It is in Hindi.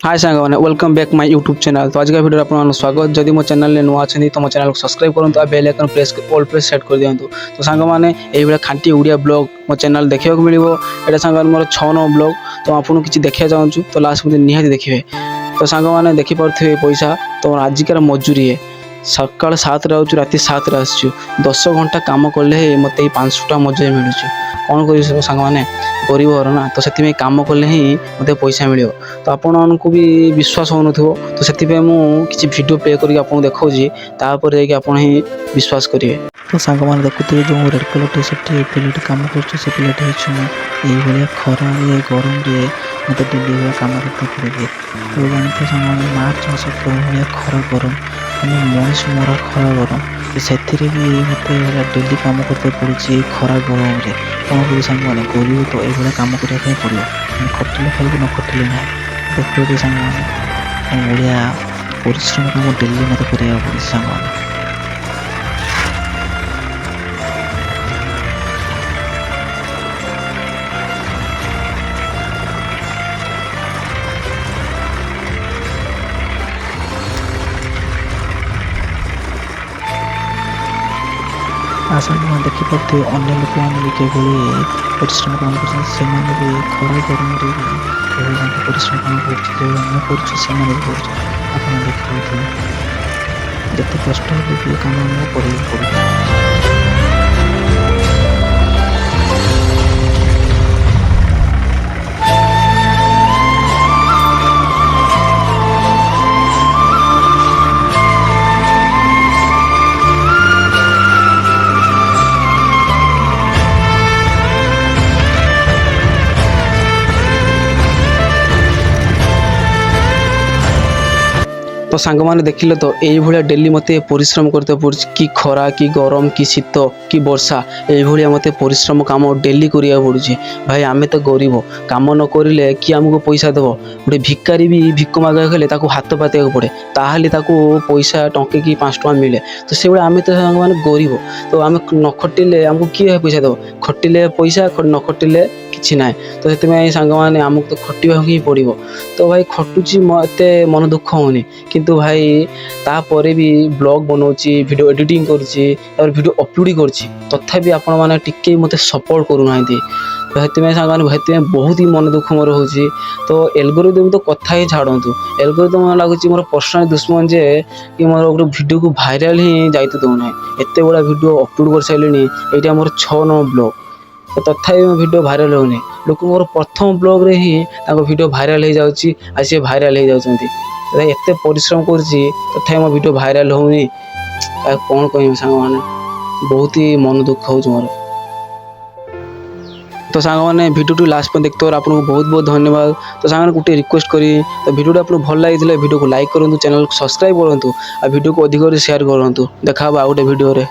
हाय सांग मैंने welcome back my YouTube channel. तो आज का वीडियो आपको स्वागत। जदि मो चैनल नुआ अच्छे तो मो चैनल को सब्सक्राइब करूँ और bell icon press all press set कर दिखाँ। तो सांग मैंने ये खांटी ओडिया ब्लॉग मो चैनल देखा मिले। यहाँ सांग मोर 6 नंबर ब्लॉग। तो आपको किसी देखा चाहूँ तो लास्ट मुझे निहाती देखिए। तो सांग मैंने देखिपे पैसा तो आजिकार मजूरी है सकाल 7 राति 7 आसु 10 घंटा कम कले मत 500 टका मजूरी मिलूँ। कौन कर सांग मैंने गरीब घर ना तो से कम कले ही मत पैसा मिल। तो आपण को भी विश्वास हो तो से मुझे वीडियो प्ले करके आपको देखा तापर जाकि ही विश्वास करेंगे। तो सांग मैंने देखुए जो रेड कलर टी सर्ट पिलाटी कम कर पिलाटी ये खरा ये गरम मत डेली कम करते पड़े। तो जानते सांग मार्च मास भाया खरा गरम मनीष मरा खरा गरम से भी मत डेली कम करते पड़े खरा गरम कौन कर सांग मैंने गरीब तो ये कम करने पड़ो खटिले खाई न खटिले ना देखिए सांग भाया परिश्रम कम डेली मत करा पड़े सांग मैंने। आशा देखिपे अन्य लोक मैंने भी किभली परिश्रम कम कर खरा गरम परिश्रम कम कर देखिए जिते कष्ट भी कम कर। तो सांग मैंने देखिले तो ये डेली मत परिश्रम करते पड़े कि खरा कि गरम कि शीत कि वर्षा ये मत परिश्रम कम डेली करा पड़े। भाई आमे तो गरीब कम न करें किए आमको पैसा देव गोटे भिकारी भी भिक मागे गले हाथ पाते पड़े ताहले पैसा टंके कि 5 टका मिले। तो से आम तो सांग मैंने गरीब तो आम न खटिले आमको किए पैसा देव खटिले पैसा न खटिले किसी ना। तो से सांग मैंने आमको तो खटिया ही पड़ो। तो भाई खटुची मत मन दुख होनी किंतु भाई तापर भी ब्लॉग बनाऊँगी वीडियो एडिटिंग करुँची वीडियो अपलोड करुँची तथापि आपण मैंने टिके मत सपोर्ट करूना। तो सांग मैंने बहुत ही मन दुख मोर हो। तो एल्गोरिदम तो कथा ही छाड़ू एल्गोरिदम लगुच मोर पर्सनल दुश्मन जे कि मोर गोटे वीडियो को भाइराल ही जाते दौना एत बड़ा वीडियो अपलोड कर सारे ये मोर 6 नंबर ब्लॉग। तो तथापि मो वीडियो भाइराल होनी लोक मोर प्रथम ब्लॉग रे ही वीडियो भाइराल हो जाऊँगी सी भाइराल हो जाती एत परिश्रम कर मो वीडियो भाइराल होनी कौन कह सांग मैंने बहुत ही मन दुख हो मोर। तो सांग मैंने वीडियो लास्ट पर देखते आपको बहुत बहुत धन्यवाद। तो सांग गोटे रिक्वेस्ट करी तो वीडियो आपको भल लगी वीडियो को लाइक करूँ चैनल को सब्सक्राइब करूँ और वीडियो को अधिक शेयर करूँ। देखा गोटे वीडियो रे।